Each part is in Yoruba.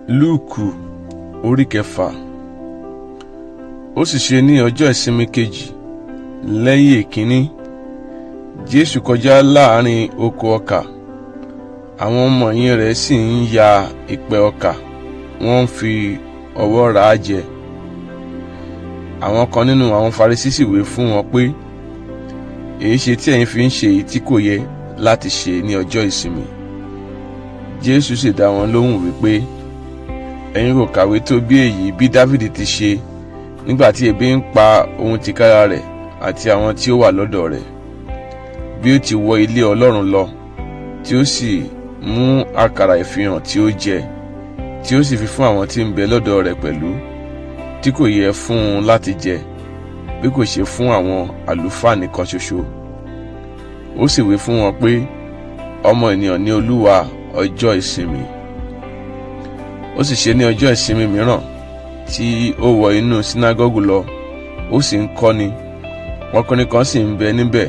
Lúùkù orí kẹfà. Ó sì ṣe ní ọjọ́ ìsinmi kejì lẹ́yìn èkínní, Jésù kọjá láàrin oko ọkà. Àwọn ọmọ ẹ̀yìn rẹ̀ sì ń ya ìpẹ́ ọkà, wọ́n ń fi ọwọ́ rà á jẹ. Àwọn kan nínú àwọn Farisí sì wí fún wọn pé, èéṣe tí ẹ̀yin fi ń ṣe èyí tí kò yẹ láti ṣe ní ọjọ́ ìsinmi? Jésù sì dá wọn lóhùn wípé, ẹ̀yin kò kàwé tó bí èyí bí Dáfídì ti ṣe nígbà tí ebi ń pa òun tìkára rẹ̀ àti àwọn tí ó wà lọ́dọ̀ rẹ̀, bí ó ti wọ ilé Ọlọ́run lọ, tí ó sì mú àkàrà ìfihàn tí ó jẹ, tí ó sì fi fún àwọn tí ń bẹ lọ́dọ̀ rẹ̀ pẹ̀lú, tí kò yẹ fún un láti jẹ, bí kò ṣe fún àwọn àlùfáà nìkan ṣoṣo. Ó sì wí fún wọn pé, ọmọ ènìyàn ni Olúwa ọjọ́ ìsinmi. Ó sì ṣe ní ọjọ́ ìsinmi mìíràn tí ó wọ inú sínágọ́gù lọ, ó sì ń kọ́ni. Ọkùnrin kan sì ń bẹ níbẹ̀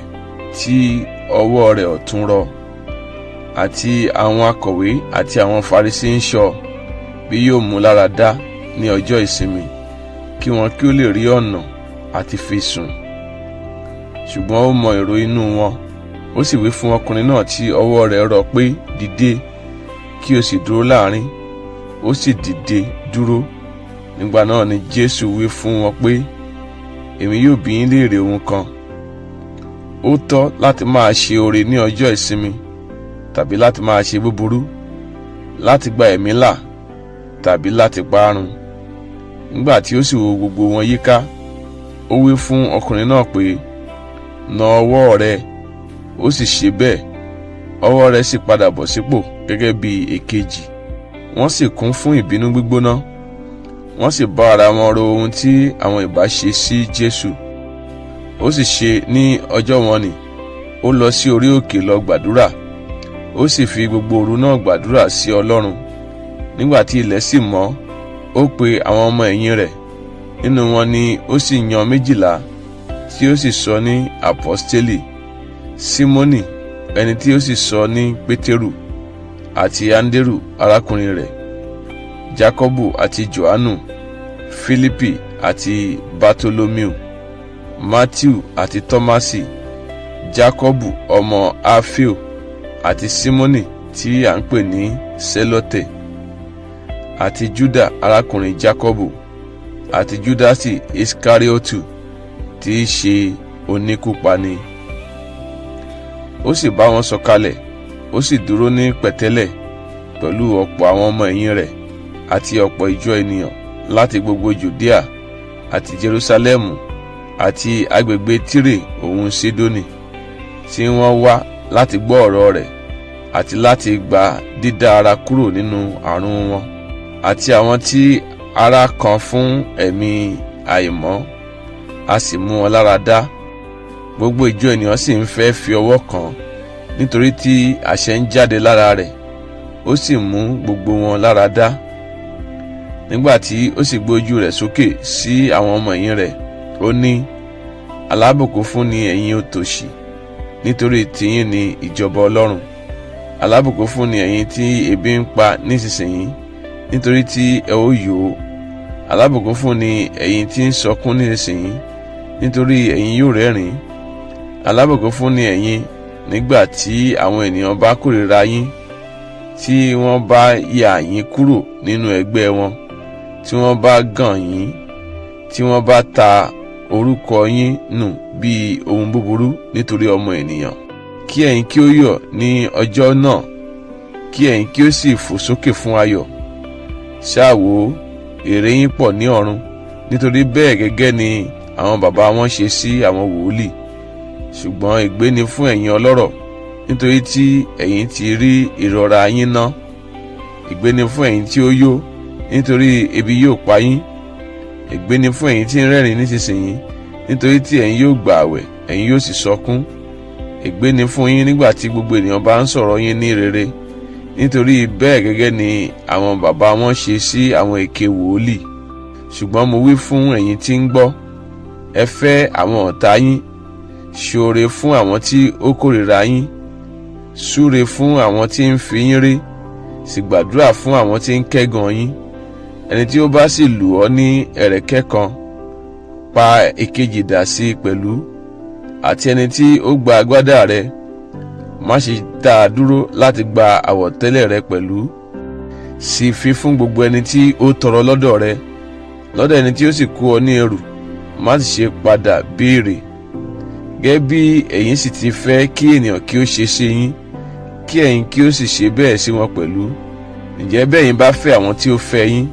tí ọwọ́ rẹ̀ ọ̀tún rọ, àti àwọn akọ̀wé àti àwọn Farisí ń ṣọ́ bí yóò mú lára dá ní ọjọ́ ìsinmi, kí wọn kí ó lè rí ọ̀nà àti fi sùn. Ṣùgbọ́n ó mọ èrò inú wọn. Ó sì wí fún ọkùnrin náà tí ọwọ́ rẹ̀ rọ pé, dìde, kí o sì dúró láàrín. Ó sì dìde dúró. Nígbà náà ni Jésù wí fún wọn pé, èmi yóò bi yín léèrè ohun kan. Ó tọ́ láti máa ṣe oore ní ọjọ́ ìsinmi, tàbí láti máa ṣe búburú, láti gba ẹ̀mí là, tàbí láti parun? Nígbà tí ó sì wo gbogbo wọn yíká, ó wí fún ọkùnrin náà pé, na ọwọ́ rẹ. Ó sì ṣe bẹ́ẹ̀, ọwọ́ rẹ̀ sì padà bọ̀ sípò gẹ́gẹ́ bí èkejì. Wọ́n sì kún fún ìbínú gbígbóná. Wọ́n sì bá ara wọn ro ohun tí àwọn ìbá ṣe sí Jésù. Ó sì ṣe ní ọjọ́ wọn nì, ó lọ sí orí òkè lọ gbàdúrà. Ó sì fi gbogbo òru náà gbàdúrà sí Ọlọ́run. Nígbà tí ilẹ̀ sì mọ́, ó pe àwọn ọmọ ẹ̀yìn rẹ̀. Nínú wọn ni ó sì yan 12, tí ó sì sọ ní àpọ́stélì: Símónì, ẹni tí ó sì sọ ní Pétérù, àti Áńdérù arákùnrin rẹ̀, Jákọ́bù àti Jòhánù, Fílípì àti Bátólómíù, Mátíù àti Tọ́másì, Jákọ́bù ọmọ Áfíò, àti Símónì tí à ń pè ní Sélótè, àti Júdà arákùnrin Jákọ́bù, àti Júdásì Iskariotu tí í ṣe oníkúpani. Ó sì bá wọn sọ̀kalẹ̀, ó sì dúró ní pẹ̀tẹ́lẹ̀ pẹ̀lú ọ̀pọ̀ àwọn ọmọ ẹ̀yìn rẹ̀ àti ọ̀pọ̀ ìjọ ènìyàn láti gbogbo Jùdíà àti Jerúsálẹ́mù àti agbègbè Tírè òun Sídónì, tí wọ́n wá láti gbọ́ ọ̀rọ̀ rẹ̀ àti láti gba dídá ara kúrò nínú àrùn wọn, àti àwọn tí ara kan fún ẹ̀mí àìmọ́, a sì mú wọn lára dá. Gbogbo ìjọ ènìyàn sì ń fẹ́ fi ọwọ́ kàn, nítorí tí àṣẹ ń jáde lára rẹ̀. Ó sì mú gbogbo wọn lára dá. Nígbà tí ó sì gbé ojú rẹ̀ sókè sí àwọn ọmọ ẹ̀yìn rẹ̀, ó ní, alábùkún fún ni ẹ̀yin òtòṣì, nítorí tiyín ni ìjọba Ọlọ́run. Alábùkún fún ni ẹ̀yin tí ebi ń pa nísinsìnyí, nítorí tí ẹ ó yó. Alábùkún fún ni ẹ̀yin tí ń sọkún nísinsìnyí, nítorí ẹ̀yin yóò rẹ́rìn. Alábùkún fún ni ẹ̀yin nígbà tí àwọn ènìyàn bá kórìíra yín, tí wọ́n bá yà yín kúrò nínú ẹgbẹ́ wọn, tí wọ́n bá gàn yín, tí wọ́n bá ta orúkọ yín nù bí ohun búburú nítorí ọmọ ènìyàn. Kí ẹ̀yin kí ó yọ̀ ní ọjọ́ náà, kí ẹ̀yin kí ó sì fò sókè fún ayọ̀. Ṣáà wò, èrè yín pọ̀ ní ọ̀run, nítorí bẹ́ẹ̀ gẹ́gẹ́ ni àwọn bàbá wọn ṣe sí àwọn wòlíì. Ṣùgbọ́n ègbé ni fún ẹ̀yin ọlọ́rọ̀, nítorí tí ẹ̀yin ti rí ìrora yín ná. Ègbé ni fún ẹ̀yin tí ó yó, nítorí ebi yóò pa yín. Ègbé ni fún ẹ̀yin tí ń rẹ́rìn nísinsìnyí, nítorí tí ẹ̀yin yóò gbààwẹ̀, ẹ̀yin yóò sì sọkún. Ègbé ni fún yín nígbà tí gbogbo ènìyàn bá ń sọ̀rọ̀ yín ní rere, nítorí bẹ́ẹ̀ gẹ́gẹ́ ni àwọn bàbá wọn ṣe sí àwọn èké wòlíì. Ṣùgbọ́n mo wí fún ẹ̀yin tí ń gbọ́, ẹ fẹ́ àwọn ọ̀tá yín, ṣoore fún àwọn tí ó kórìíra yín, súre fún àwọn tí ń fi yín ré, sì gbàdúrà fún àwọn tí ń kẹ́gàn yín, ẹni tí ó bá sì lù ọ́ ní ẹ̀rẹ̀kẹ́ kan, pa èkejì dà sí i pẹ̀lú. Àti ẹni tí ó gba agbádá rẹ, má ṣe dá a dúró láti gba àwọ̀tẹ́lẹ̀ rẹ pẹ̀lú. Sì fi fún gbogbo ẹni tí ó tọrọ lọ́dọ̀ rẹ. Lọ́dọ̀ ẹni tí ó sì kó ọ ní ẹrù, má sì ṣe padà béèrè. Gẹ́gẹ́ bí ẹ̀yin sì ti fẹ́ kí ènìyàn kí ó ṣe sí yín, kí ẹ̀yin kí ó sì ṣe bẹ́ẹ̀ sí wọn pẹ̀lú. Ǹjẹ́ bẹ́yìn bá fẹ́ àwọn tí ó fẹ́ yín,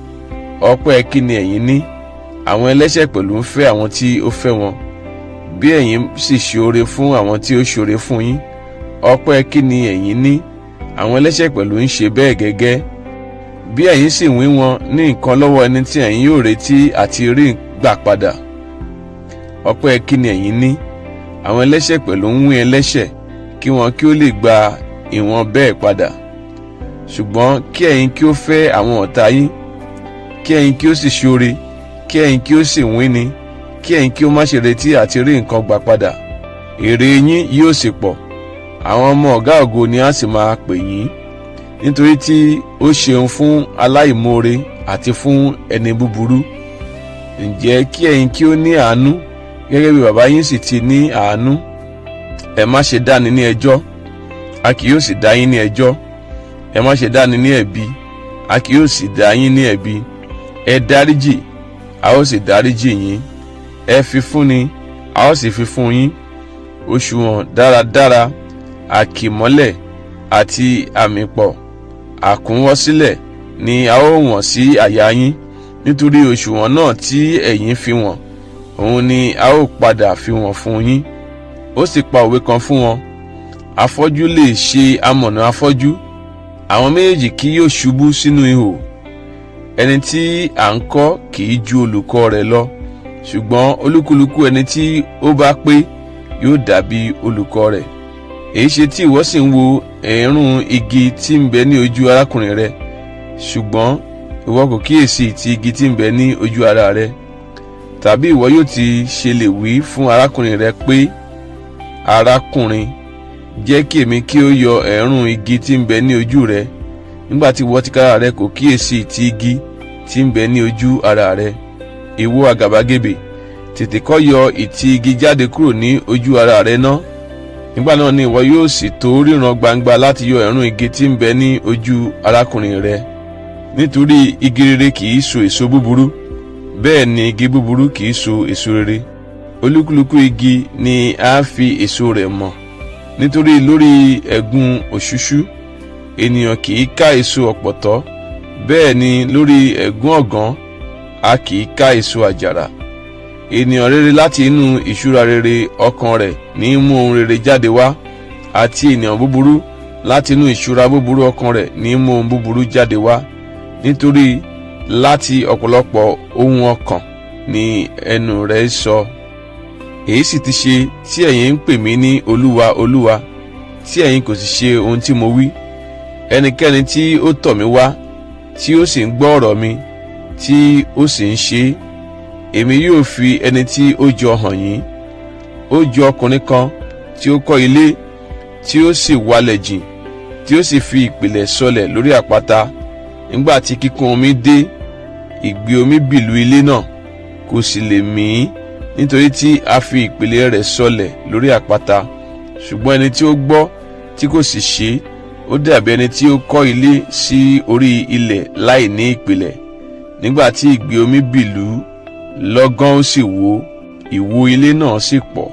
ọpẹ́ kí ni ẹ̀yin ní? Àwọn ẹlẹ́ṣẹ̀ pẹ̀lú ń fẹ́ àwọn tí ó fẹ́ wọn. Bí ẹ̀yin sì ṣoore fún àwọn tí ó ṣoore fún yín, ọpẹ́ kí ni ẹ̀yin ní? Àwọn ẹlẹ́ṣẹ̀ pẹ̀lú ń ṣe bẹ́ẹ̀ gẹ́gẹ́. Bí ẹ̀yin sì wín wọn ní nǹkan lọ́wọ́ ẹni tí ẹ̀yin yóò retí àti rí gbà padà, ọpẹ́ kí ni ẹ̀yin ní? Àwọn ẹlẹ́ṣẹ̀ pẹ̀lú ń wín ẹlẹ́ṣẹ̀ kí wọn kí ó lè gba ìwọ̀n bẹ́ẹ̀ padà. Ṣùgbọ́n kí ẹ̀yin kí ó fẹ́ àwọn ọ̀tá yín, kí ẹ̀yin kí ó sì ṣoore, kí ẹ̀yin kí ó sì wín ni, kí ẹ̀yin kí ó má ṣe retí àti rí nǹkan gbà padà. Èrè yín yóò sì pọ̀, àwọn ọmọ ọ̀gá ògo ni a sì máa pè yín, nítorí tí ó ṣeun fún aláìmoore àti fún ẹni búburú. Ǹjẹ́ kí ẹ̀yin kí ó ní àánú, gẹ́gẹ́ bí bàbá yín sì ti ní àánú. Ẹ má ṣe dáni ní ẹjọ́, a kì yóò sì dá yín ní ẹjọ́. Ẹ má ṣe dáni ní ẹ̀bi, a kì yóò sì dá yín ní ẹ̀bi. Ẹ dáríjì, a ó sì dáríjì yín. Ẹ fi fúnni, a ó sì fi fún yín. Òṣùwọ̀n dáradára, àkìmọ́lẹ̀ àti àmìpọ̀, àkúnwọ́sílẹ̀ ni a ó wọ̀n sí àyà yín. Nítorí òṣùwọ̀n náà tí ẹ̀yin fi wọ̀n, òun ni a ó padà fi wọ̀n fún yín. Ó sì pa òwe kan fún wọn: afọ́jú lè ṣe amọ̀nà afọ́jú, àwọn méjèèjì kì yóò ṣubú sínú ihò. Ẹni tí à ń kọ́ kì í ju olùkọ́ rẹ̀ lọ, ṣùgbọ́n olúkúlùkù ẹni tí ó bá pé yóò dàbí olùkọ́ rẹ̀. Èéṣe tí ìwọ sì ń wo ẹ̀rún igi tí ń bẹ ní ojú arákùnrin rẹ, ṣùgbọ́n ìwọ kò kíyèsí ti igi tí ń bẹ ní ojú ara rẹ? Tàbí ìwọ yóò ti ṣe lè wí fún arákùnrin rẹ pé, arákùnrin, jẹ́ kí èmi kí ó yọ ẹ̀rún igi tí ń bẹ ní ojú rẹ, nígbà tí ìwọ tìkára rẹ kò kíyèsí ti igi tí ń bẹ ní ojú ara rẹ? Ìwọ àgàbàgebè, tètè kọ́ yọ ìtì igi jáde kúrò ní ojú ara rẹ ná. Nígbà náà ni ìwọ yóò sì tó ríran gbangba láti yọ ẹ̀rún igi tí ń bẹ ní ojú arákùnrin rẹ. Nítorí igi rere kì í so èso búburú, bẹ́ẹ̀ ni igi búburú kì í so èso rere. Olúkúlùkù igi ni a fi èso rẹ̀ mọ̀. Nítorí lórí ẹ̀gún òṣùṣú ènìyàn kì í ká èso ọ̀pọ̀tọ́, bẹ́ẹ̀ ni lórí ẹ̀gún ọ̀gàn a kì í ká èso àjàrà. Ènìyàn rere láti inú ìṣúra rere ọkàn rẹ̀ ní mú ohun rere jáde wá, àti ènìyàn búburú láti inú ìṣúra búburú ọkàn rẹ̀ ní mú ohun búburú jáde wá. Nítorí láti ọ̀pọ̀lọpọ̀ ohun ọkàn ni ẹnu rẹ̀ sọ. Èyí sì ti ṣe tí ẹ̀yin ń pè mí ní Olúwa, Olúwa, tí ẹ̀yin kò sì ṣe ohun tí mo wí? Ẹnikẹ́ni tí ó tọ̀ mí wá, tí ó sì ń gbọ́ ọ̀rọ̀ mi, tí ó sì ń ṣe é, èmi yóò fi ẹni tí ó jọ hàn yín. Ó jọ ọkùnrin kan tí ó kọ́ ilé, tí ó sì wálẹ̀ jìn, tí ó sì fi ìpìlẹ̀ sọlẹ̀ lórí àpáta. Nígbà tí kíkún omi dé, ìgbì omi bìlù ilé náà, kò sì lè mì, nítorí tí a fi ìpìlẹ̀ rẹ̀ sọlẹ̀ lórí àpáta. Ṣùgbọ́n ẹni tí ó gbọ́ tí kò sì ṣe, ó dàbí ẹni tí ó kọ́ ilé sí orí ilẹ̀ láì ní ìpìlẹ̀. Nígbà tí ìgbì omi bìlù, lọ́gán ó sì wó, ìwó ilé náà sì pọ̀.